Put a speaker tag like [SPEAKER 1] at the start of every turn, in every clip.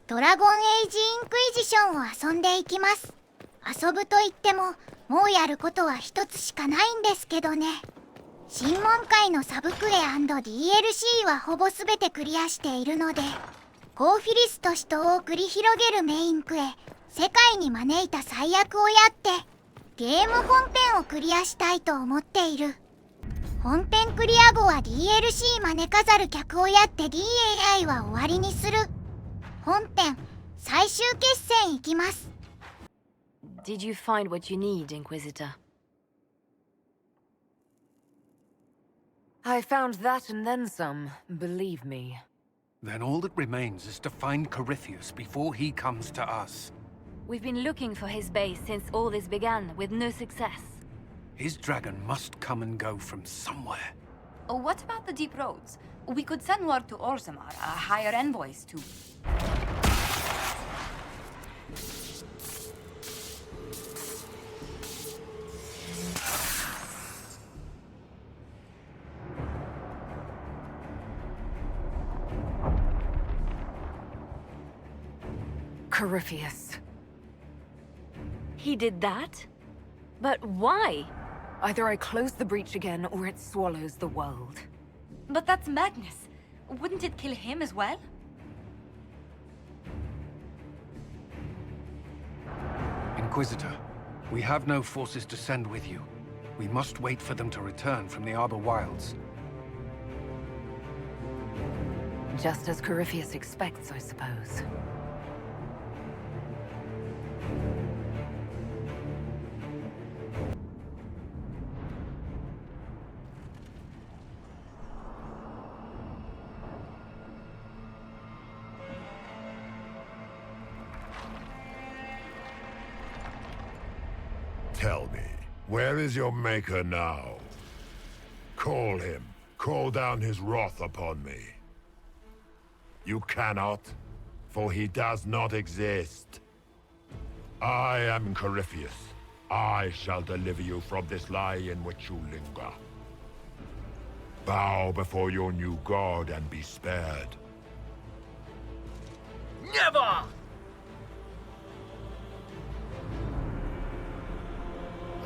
[SPEAKER 1] ドラゴンエイジインクイジションを遊んでいきます。遊ぶと言ってももうやることは一つしかないんですけどね。審問会のサブクエ &DLC はほぼ全てクリアしているので、コーフィリスと死闘を繰り広げるメインクエ世界に招いた災厄をやってゲーム本編をクリアしたいと思っている。本編クリア後は DLC 招かざる客をやって DAI は終わりにする。本編最終決戦いきます。
[SPEAKER 2] Did you find what you need, Inquisitor? I found that and then some, believe me.
[SPEAKER 3] Then all that remains is to find Corypheus before he comes to us.
[SPEAKER 2] We've been looking for his base since all this began, with no success.
[SPEAKER 3] His dragon must come and go from somewhere.
[SPEAKER 4] What about the deep roads? We could send word to Orzammar, hire envoys to...
[SPEAKER 2] Corypheus. He did that? But why? Either I close the breach again, or it swallows the world.
[SPEAKER 4] But that's madness. Wouldn't it kill him as well?
[SPEAKER 3] Inquisitor, we have no forces to send with you. We must wait for them to return from the Arbor Wilds.
[SPEAKER 2] Just as Corypheus expects, I suppose.
[SPEAKER 5] Tell me, where is your maker now? Call him. Call down his wrath upon me. You cannot, for he does not exist. I am Corypheus. I shall deliver you from this lie in which you linger. Bow before your new god and be spared.
[SPEAKER 6] Never!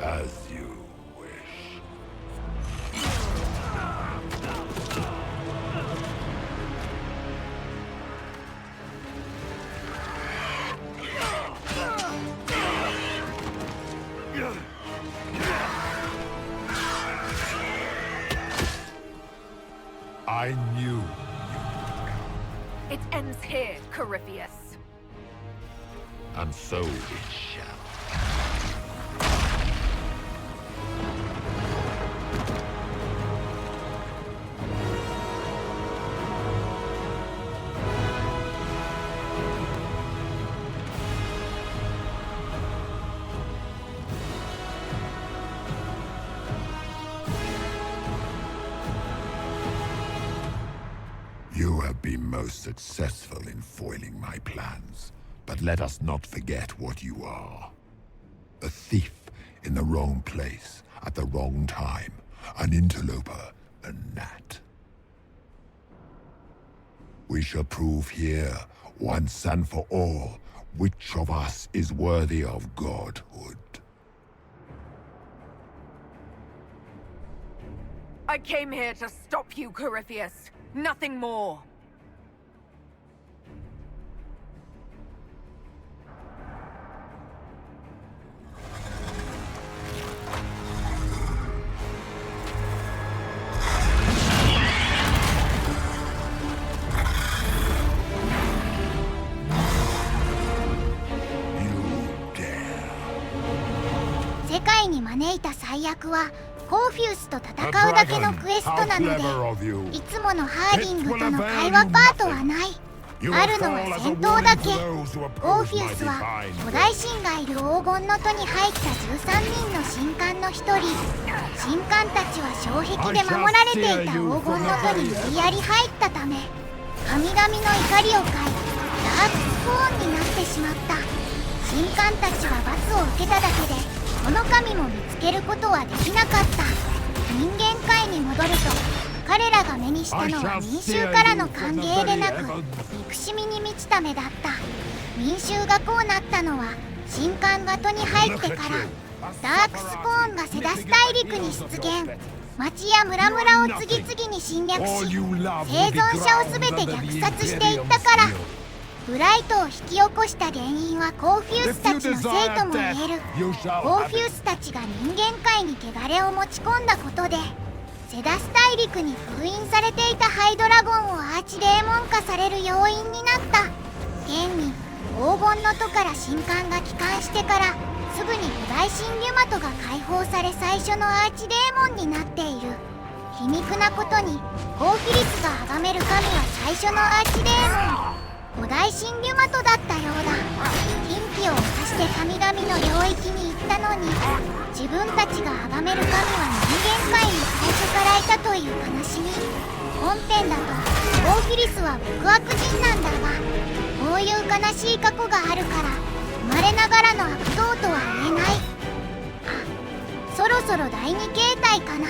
[SPEAKER 5] As you wish. I knew you.
[SPEAKER 2] It ends here, Corypheus.
[SPEAKER 5] And so it shall. You have been most successful in foiling my plans, but let us not forget what you are. A thief in the wrong place at the wrong time, an interloper, a gnat. We shall prove here, once and for all, which of us is worthy of godhood.
[SPEAKER 2] I came here to stop you, Corypheus. Nothing more.
[SPEAKER 5] You dare.
[SPEAKER 1] 世界に招いた災厄はコーフィウスと戦うだけのクエストなので、いつものハーリングとの会話パートはない。あるのは戦闘だけ。コーフィウスは古代神がいる黄金の戸に入った13人の神官の一人。神官たちは障壁で守られていた黄金の戸に無理やり入ったため、神々の怒りを買いダークスコーンになってしまった。神官たちは罰を受けただけでこの神も見つけることはできなかった。人間界に戻ると彼らが目にしたのは民衆からの歓迎でなく憎しみに満ちた目だった。民衆がこうなったのは新刊型に入ってから。ダークスポーンがセダス大陸に出現。町や村々を次々に侵略し、生存者を全て虐殺していったから。ブライトを引き起こした原因はコーフィウスたちのせいとも言える。コーフィウスたちが人間界に汚れを持ち込んだことで、セダス大陸に封印されていたハイドラゴンをアーチデーモン化される要因になった。現に黄金の戸から神官が帰還してからすぐに古代神リュマトが解放され最初のアーチデーモンになっている。皮肉なことにコーフィリスが崇める神は最初のアーチデーモン古代神リュマトだったようだ。禁忌を犯して神々の領域に行ったのに、自分たちが崇める神は人間界に最初からいたという悲しみ。本編だとコーフィリスは極悪人なんだが、こういう悲しい過去があるから生まれながらの悪党とは言えない。あ、そろそろ第2形態かな。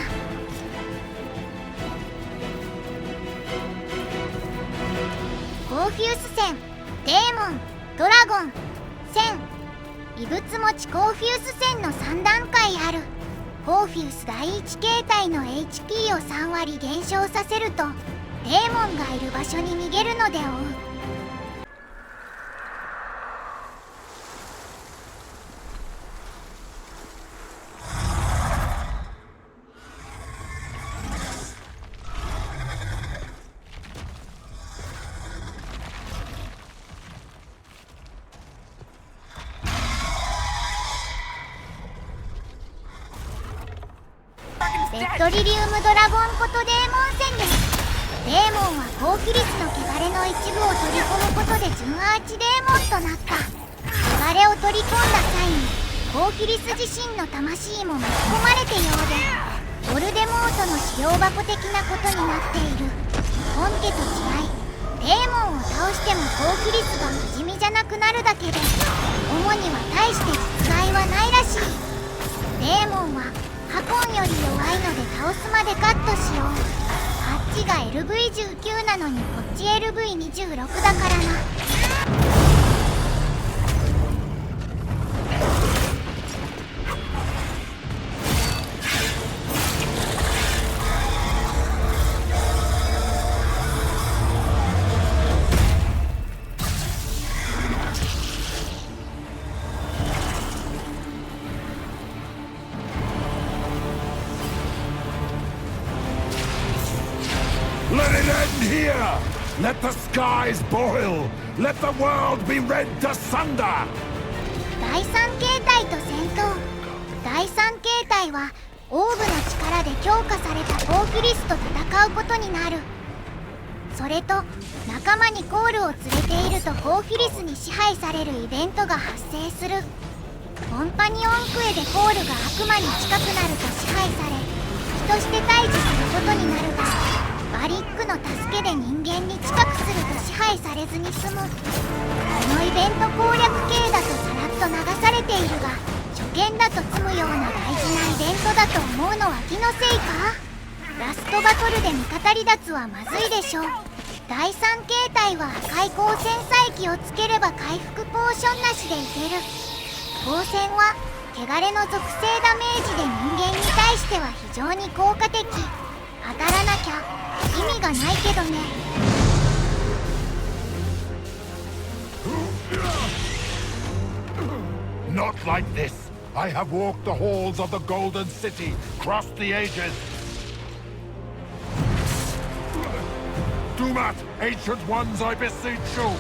[SPEAKER 1] コーフィウス戦、デーモン、ドラゴン、戦。異物持ちコーフィウス戦の3段階ある。コーフィウス第1形態の HP を3割減少させるとデーモンがいる場所に逃げるので追う。レッドリリウムドラゴンことデーモン戦です。デーモンはコーフィリスの汚れの一部を取り込むことで準アーチデーモンとなった。汚れを取り込んだ際にコーフィリス自身の魂も巻き込まれてようで、ボルデモートの資料箱的なことになっている。本家と違い、デーモンを倒してもコーフィリスが不死身じゃなくなるだけで、主には大して実害はないらしい。デーモンはハコンより弱いので倒すまでカットしよう。あっちが LV19 なのにこっち LV26 だからな。
[SPEAKER 5] Let it end here! Let the skies boil! Let the world be rent asunder!
[SPEAKER 1] 第3形態と戦闘。第3形態はオーブの力で強化されたコーフィリスと戦うことになる。それと仲間にコールを連れているとコーフィリスに支配されるイベントが発生する。コンパニオンクエでコールが悪魔に近くなると支配され、人として退治することになるが、バリックの助けで人間に近くすると支配されずに済む。このイベント攻略系だとさらっと流されているが、初見だと積むような大事なイベントだと思うのは気のせいか。ラストバトルで味方離脱はまずいでしょう。第3形態は赤い光線細機をつければ回復ポーションなしでいける。光線は汚れの属性ダメージで人間に対しては非常に効果的。当たらなきゃ意味がないけどね。
[SPEAKER 5] Not like this! I have walked the halls of the Golden City, crossed the ages. Do not, ancient ones, I beseech you!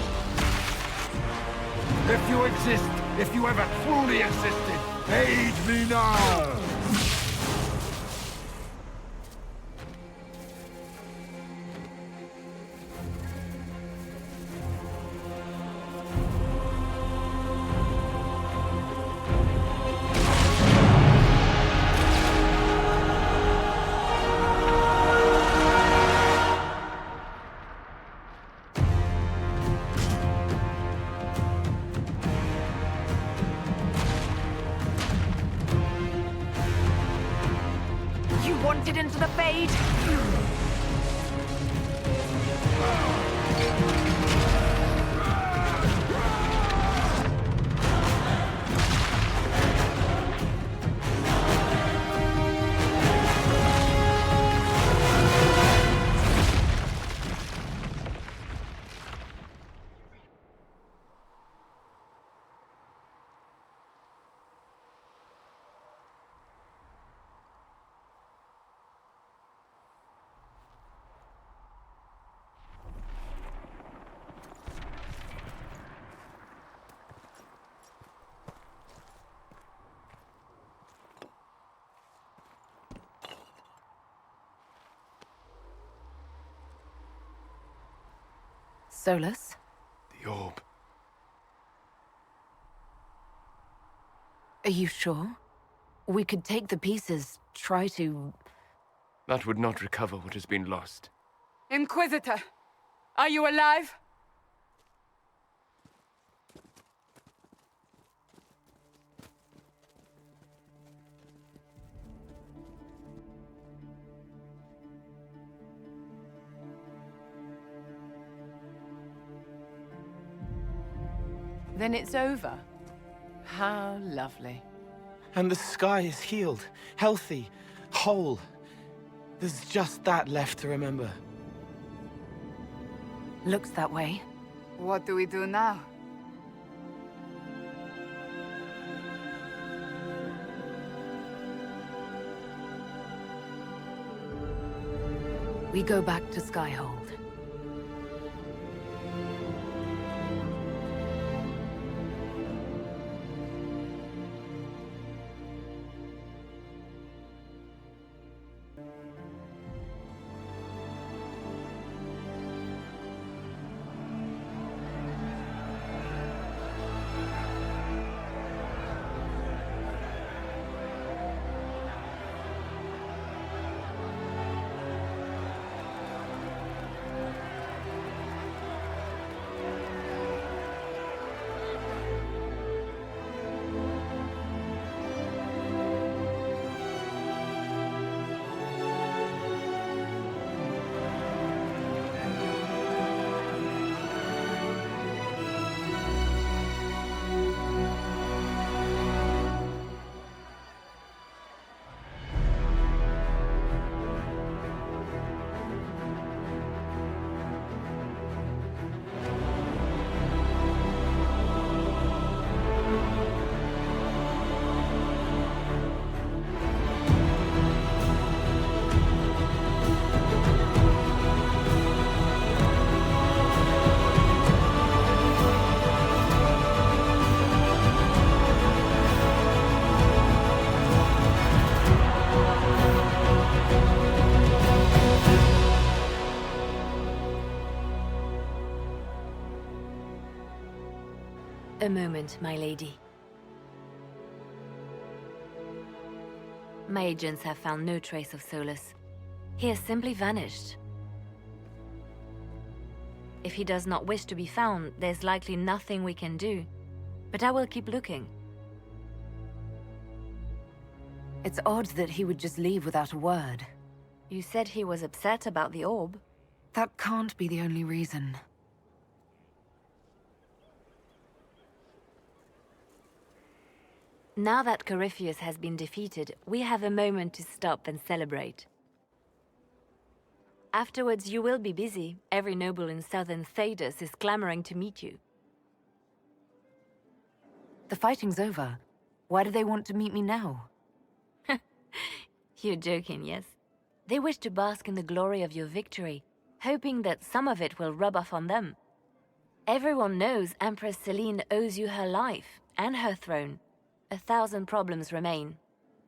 [SPEAKER 5] If you exist, if you ever truly existed, aid me now!
[SPEAKER 2] You wanted into the Fade? Solus?
[SPEAKER 3] The orb.
[SPEAKER 2] Are you sure? We could take the pieces, try to...
[SPEAKER 6] That would not recover what has been lost.
[SPEAKER 7] Inquisitor, are you alive? Then it's over. How lovely.
[SPEAKER 8] And the sky is healed, healthy, whole. There's just that left to remember.
[SPEAKER 2] Looks that way.
[SPEAKER 7] What do we do now?
[SPEAKER 2] We go back to Skyhold. A moment, my lady. My agents have found no trace of Solus. He has simply vanished. If he does not wish to be found, there's likely nothing we can do. But I will keep looking. It's odd that he would just leave without a word. You said he was upset about the orb. That can't be the only reason. Now that Corypheus has been defeated, we have a moment to stop and celebrate. Afterwards, you will be busy. Every noble in southern Thedas is clamoring to meet you. The fighting's over. Why do they want to meet me now? You're joking, yes? They wish to bask in the glory of your victory, hoping that some of it will rub off on them. Everyone knows Empress Selene owes you her life and her throne. 1,000 problems remain,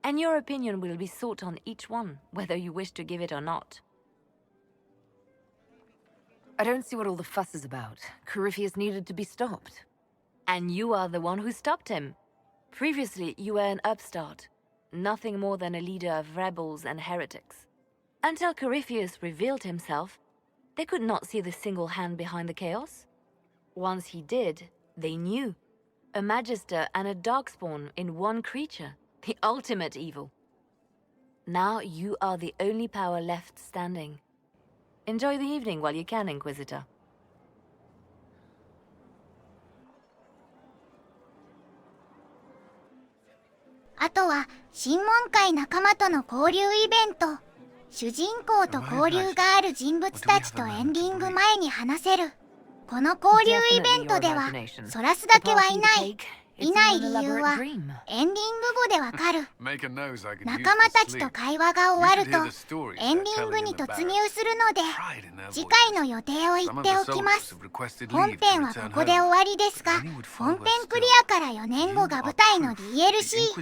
[SPEAKER 2] and your opinion will be sought on each one, whether you wish to give it or not. I don't see what all the fuss is about. Corypheus needed to be stopped. And you are the one who stopped him. Previously, you were an upstart, nothing more than a leader of rebels and heretics. Until Corypheus revealed himself, they could not see the single hand behind the chaos. Once he did, they knew. A Magister and a Darkspawn in one creature, the ultimate evil. Now you are the only power left standing. Enjoy the evening while you can, Inquisitor.
[SPEAKER 1] あとは審問会仲間との交流イベント。主人公と交流がある人物たちとエンディング前に話せる。この交流イベントではソラスだけはいない。いない理由はエンディング後でわかる。仲間たちと会話が終わるとエンディングに突入するので、次回の予定を言っておきます。本編はここで終わりですが、本編クリアから4年後が舞台の DLC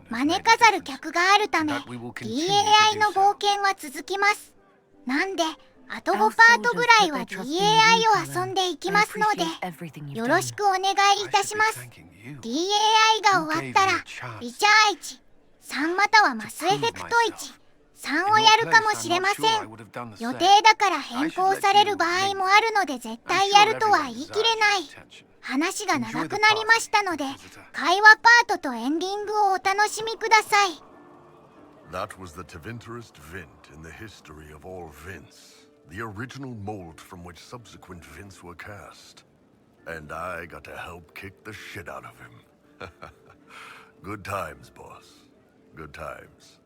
[SPEAKER 1] 招かざる客があるため DAI の冒険は続きます。なんであと5パートぐらいは DAI を遊んでいきますので、よろしくお願いいたします。DAI が終わったら、リチャー1、3またはマスエフェクト1、3をやるかもしれません。予定だから変更される場合もあるので絶対やるとは言い切れない。話が長くなりましたので、会話パートとエンディングをお楽しみください。
[SPEAKER 5] That was the Tevinterest Vint in the history of all Vints. The original mold from which subsequent Vints were cast. And I got to help kick the shit out of him. Good times, boss. Good times.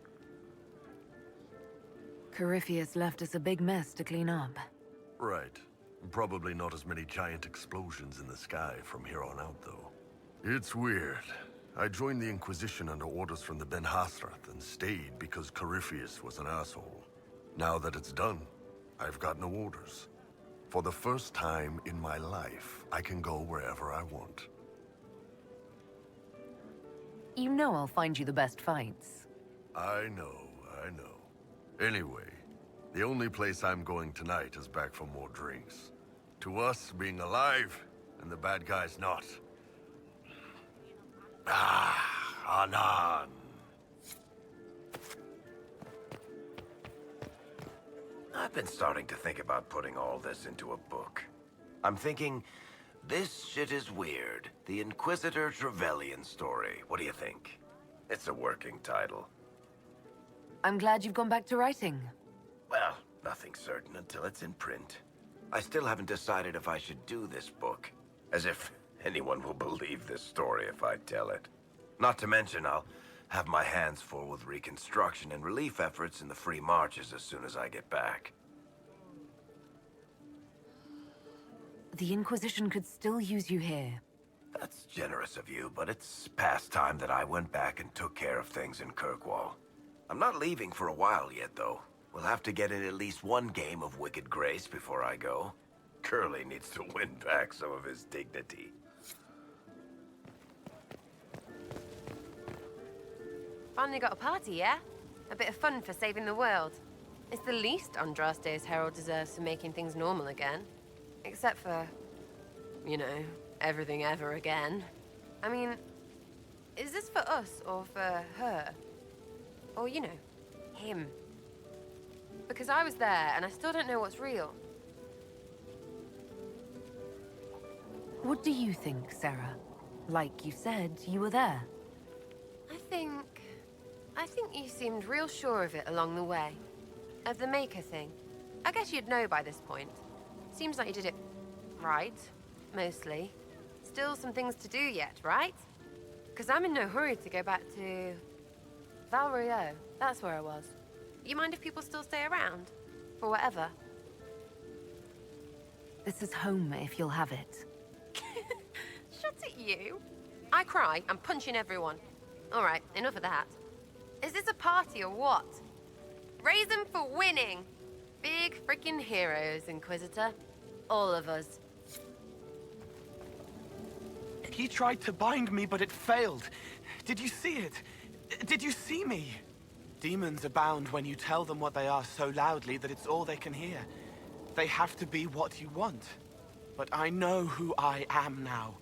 [SPEAKER 2] Corypheus left us a big mess to clean up.
[SPEAKER 5] Right. Probably not as many giant explosions in the sky from here on out, though. It's weird. I joined the Inquisition under orders from the Ben Hasrath and stayed because Corypheus was an asshole. Now that it's done, I've got no orders. For the first time in my life, I can go wherever I want.
[SPEAKER 2] You know I'll find you the best fights.
[SPEAKER 5] I know. Anyway, the only place I'm going tonight is back for more drinks. To us, being alive, and the bad guys not. Anan.
[SPEAKER 9] I've been starting to think about putting all this into a book. I'm thinking, this shit is weird. The Inquisitor Trevelyan story. What do you think? It's a working title.
[SPEAKER 2] I'm glad you've gone back to writing.
[SPEAKER 9] Well, nothing's certain until it's in print. I still haven't decided if I should do this book. As if anyone will believe this story if I tell it. Not to mention, I'll have my hands full with reconstruction and relief efforts in the free marches as soon as I get back.
[SPEAKER 2] The Inquisition could still use you here.
[SPEAKER 9] That's generous of you, but it's past time that I went back and took care of things in Kirkwall. I'm not leaving for a while yet, though. We'll have to get in at least one game of Wicked Grace before I go. Curly needs to win back some of his dignity.
[SPEAKER 10] Finally got a party, yeah? A bit of fun for saving the world. It's the least Andraste's herald deserves for making things normal again. Except for, you know, everything ever again. I mean, is this for us or for her? Or, you know, him? Because I was there and I still don't know what's real.
[SPEAKER 2] What do you think, Sarah? Like you said, you were there.
[SPEAKER 10] I think you seemed real sure of it along the way. Of the Maker thing. I guess you'd know by this point. Seems like you did it right, mostly. Still some things to do yet, right? Because I'm in no hurry to go back to Valrio. That's where I was. You mind if people still stay around? For whatever?
[SPEAKER 2] This is home if you'll have it.
[SPEAKER 10] Shut it, you. I cry, I'm punching everyone. Alright, enough of that. Is this a party or what? Raise them for winning! Big freaking heroes, Inquisitor. All of us.
[SPEAKER 8] He tried to bind me, but it failed. Did you see it? Did you see me? Demons abound when you tell them what they are so loudly that it's all they can hear. They have to be what you want. But I know who I am now.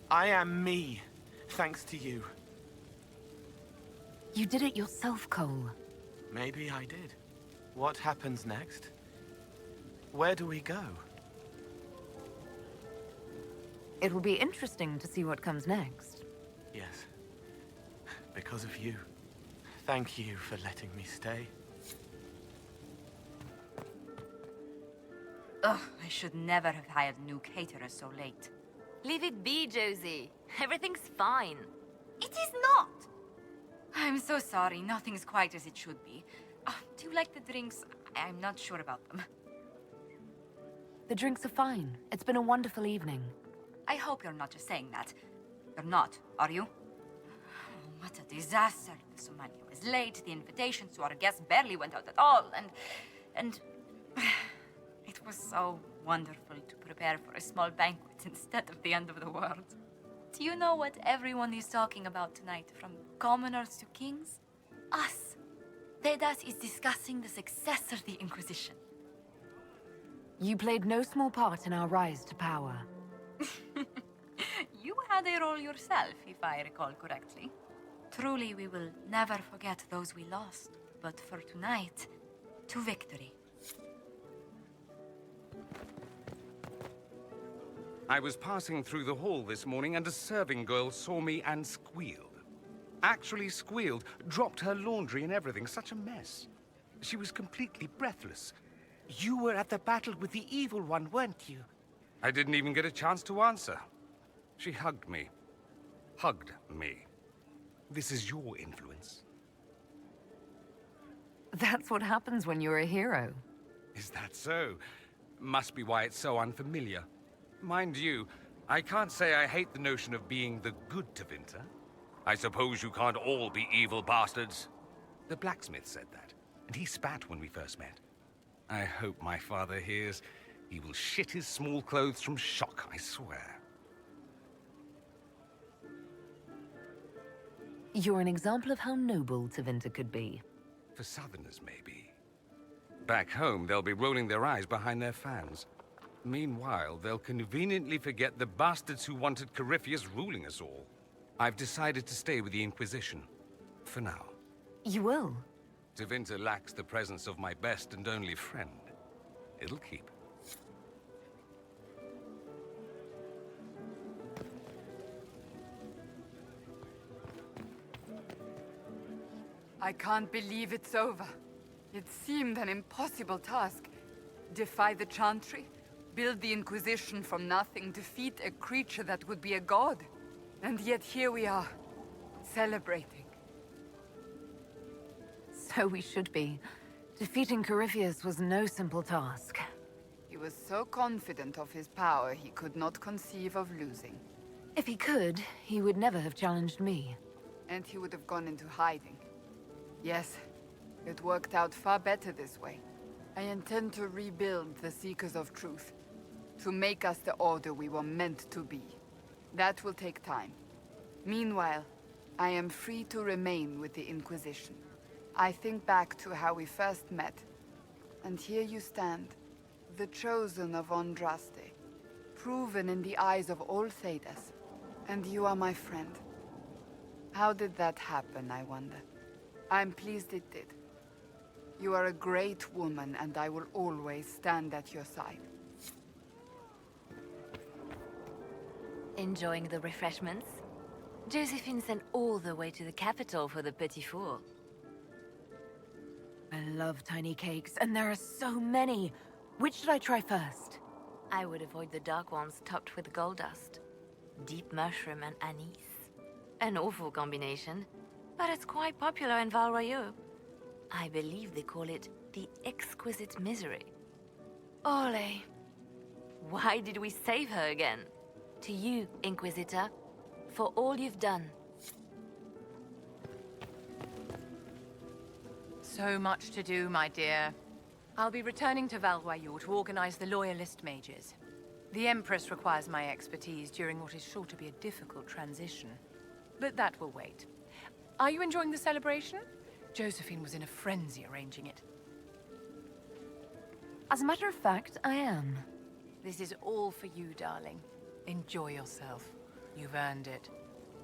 [SPEAKER 8] I am me, thanks to you.
[SPEAKER 2] You did it yourself, Cole.
[SPEAKER 8] Maybe I did. What happens next? Where do we go?
[SPEAKER 2] It will be interesting to see what comes next.
[SPEAKER 8] Yes. Because of you. Thank you for letting me stay.
[SPEAKER 4] Ugh, I should never have hired new caterers so late.
[SPEAKER 2] Leave it be, Josie. Everything's fine.
[SPEAKER 4] It is not! I'm so sorry, nothing's quite as it should be. Do you like the drinks? I'm not sure about them.
[SPEAKER 2] The drinks are fine. It's been a wonderful evening.
[SPEAKER 4] I hope you're not just saying that. You're not, are you? Oh, what a disaster. The Somali was late, the invitations to our guests barely went out at all, and... It was so wonderful to prepare for a small banquet instead of the end of the world. Do you know what everyone is talking about tonight, from commoners to kings? Us. Sedas is discussing the success of the Inquisition.
[SPEAKER 2] You played no small part in our rise to power.
[SPEAKER 4] You had a role yourself, if I recall correctly. Truly, we will never forget those we lost. But for tonight, to victory.
[SPEAKER 3] I was passing through the hall this morning and a serving girl saw me and squealed. Actually squealed, dropped her laundry and everything, such a mess. She was completely breathless. You were at the battle with the evil one, weren't you? I didn't even get a chance to answer. She hugged me. Hugged me. This is your influence.
[SPEAKER 2] That's what happens when you're a hero.
[SPEAKER 3] Is that so? Must be why it's so unfamiliar. Mind you, I can't say I hate the notion of being the good Tevinter. I suppose you can't all be evil bastards. The blacksmith said that, and he spat when we first met. I hope my father hears. He will shit his small clothes from shock, I swear.
[SPEAKER 2] You're an example of how noble Tevinter could be.
[SPEAKER 3] For Southerners, maybe. Back home, they'll be rolling their eyes behind their fans. Meanwhile, they'll conveniently forget the bastards who wanted Corypheus ruling us all. I've decided to stay with the Inquisition. For now.
[SPEAKER 2] You will?
[SPEAKER 3] Tevinter lacks the presence of my best and only friend. It'll keep.
[SPEAKER 7] I can't believe it's over. It seemed an impossible task. Defy the Chantry, build the Inquisition from nothing, defeat a creature that would be a god. And yet here we are, celebrating.
[SPEAKER 2] So we should be. Defeating Corypheus was no simple task.
[SPEAKER 7] He was so confident of his power, he could not conceive of losing.
[SPEAKER 2] If he could, he would never have challenged me.
[SPEAKER 7] And he would have gone into hiding. Yes, it worked out far better this way. I intend to rebuild the Seekers of Truth, to make us the Order we were meant to be. That will take time. Meanwhile, I am free to remain with the Inquisition. I think back to how we first met, and here you stand, the chosen of Andraste, proven in the eyes of all Thedas, and you are my friend. How did that happen, I wonder? I'm pleased it did. You are a great woman, and I will always stand at your side.
[SPEAKER 2] Enjoying the refreshments? Josephine sent all the way to the capital for the petit four. I love tiny cakes, and there are so many. Which should I try first? I would avoid the dark ones topped with gold dust. Deep mushroom and anise. An awful combination, but it's quite popular in Val Royeaux. I believe they call it the exquisite misery. Ole. Why did we save her again? To you, Inquisitor, for all you've done.
[SPEAKER 11] So much to do, my dear. I'll be returning to Val Royeaux to organize the Loyalist Mages. The Empress requires my expertise during what is sure to be a difficult transition. But that will wait. Are you enjoying the celebration? Josephine was in a frenzy arranging it.
[SPEAKER 2] As a matter of fact, I am.
[SPEAKER 11] This is all for you, darling. Enjoy yourself. You've earned it.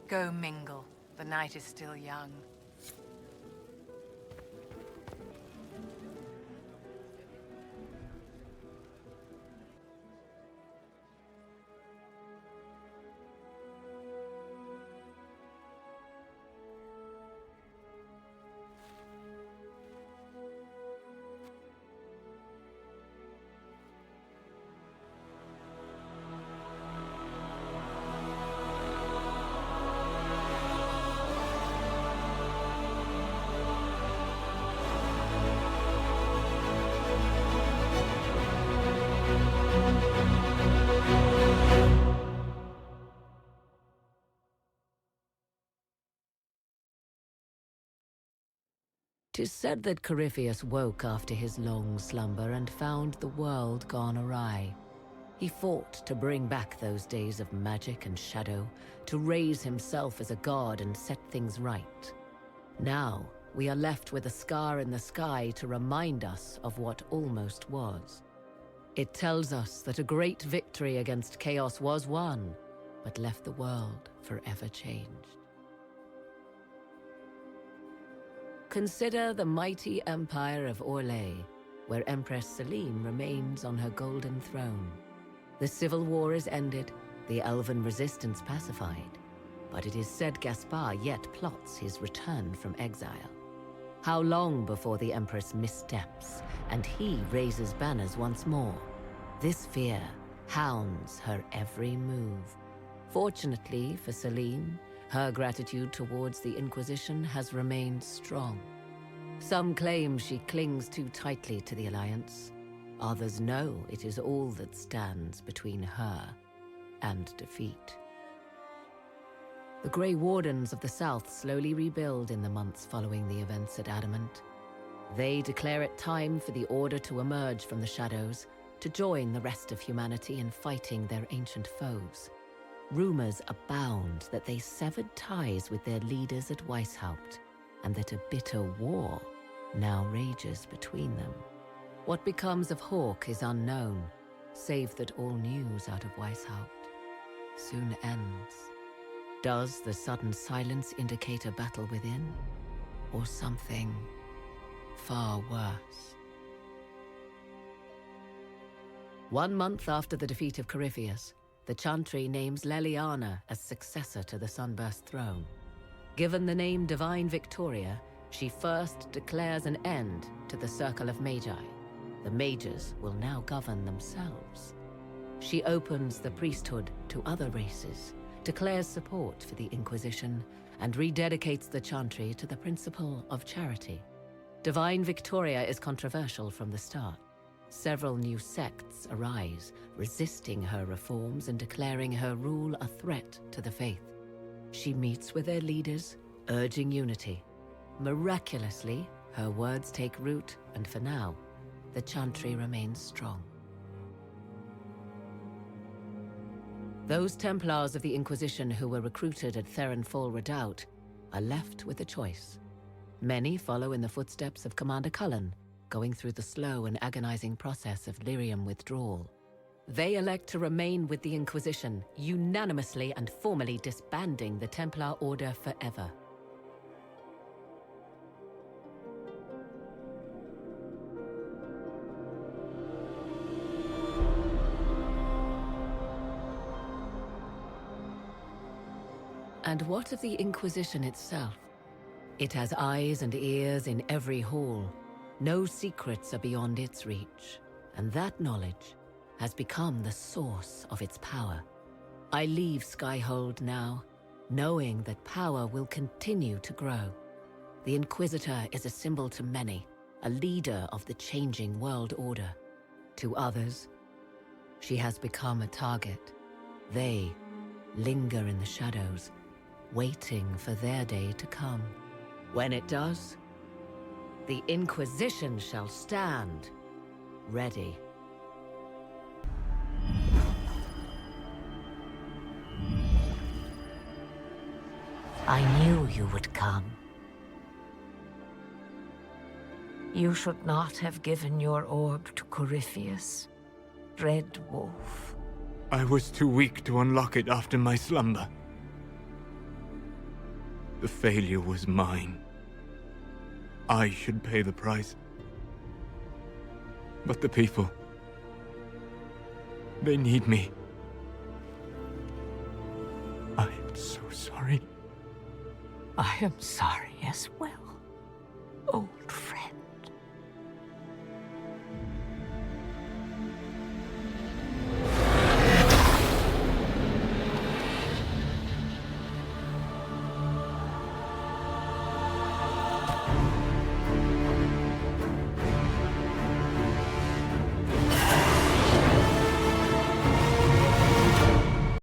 [SPEAKER 11] Go mingle. The night is still young.
[SPEAKER 2] Tis said that Corypheus woke after his long slumber and found the world gone awry. He fought to bring back those days of magic and shadow, to raise himself as a god and set things right. Now, we are left with a scar in the sky to remind us of what almost was.
[SPEAKER 12] It tells us that a great victory against chaos was won, but left the world forever changed. Consider the mighty empire of Orlais, where Empress Celine remains on her golden throne. The civil war is ended, the elven resistance pacified, but it is said Gaspard yet plots his return from exile. How long before the Empress missteps, and he raises banners once more? This fear hounds her every move. Fortunately for Celine, her gratitude towards the Inquisition has remained strong. Some claim she clings too tightly to the Alliance. Others know it is all that stands between her and defeat. The Grey Wardens of the South slowly rebuild in the months following the events at Adamant. They declare it time for the Order to emerge from the shadows, to join the rest of humanity in fighting their ancient foes. Rumors abound that they severed ties with their leaders at Weishaupt, and that a bitter war now rages between them. What becomes of Hawke is unknown, save that all news out of Weishaupt soon ends. Does the sudden silence indicate a battle within, or something far worse? 1 month after the defeat of Corypheus, the Chantry names Leliana as successor to the Sunburst throne. Given the name Divine Victoria, she first declares an end to the Circle of Magi. The mages will now govern themselves. She opens the priesthood to other races, declares support for the Inquisition, and rededicates the Chantry to the principle of charity. Divine Victoria is controversial from the start. Several new sects arise, resisting her reforms and declaring her rule a threat to the faith. She meets with their leaders, urging unity. Miraculously, her words take root, and for now, the Chantry remains strong. Those Templars of the Inquisition who were recruited at Theronfall Redoubt are left with a choice. Many follow in the footsteps of Commander Cullen, going through the slow and agonizing process of lyrium withdrawal. They elect to remain with the Inquisition, unanimously and formally disbanding the Templar Order forever. And what of the Inquisition itself? It has eyes and ears in every hall. No secrets are beyond its reach, and that knowledge has become the source of its power. I leave Skyhold now, knowing that power will continue to grow. The Inquisitor is a symbol to many, a leader of the changing world order. To others, she has become a target. They linger in the shadows, waiting for their day to come. When it does, the Inquisition shall stand, ready.
[SPEAKER 13] I knew you would come. You should not have given your orb to Corypheus, Red Wolf.
[SPEAKER 6] I was too weak to unlock it after my slumber. The failure was mine. I should pay the price. But the people... they need me. I am so sorry.
[SPEAKER 13] I am sorry as well. Oh,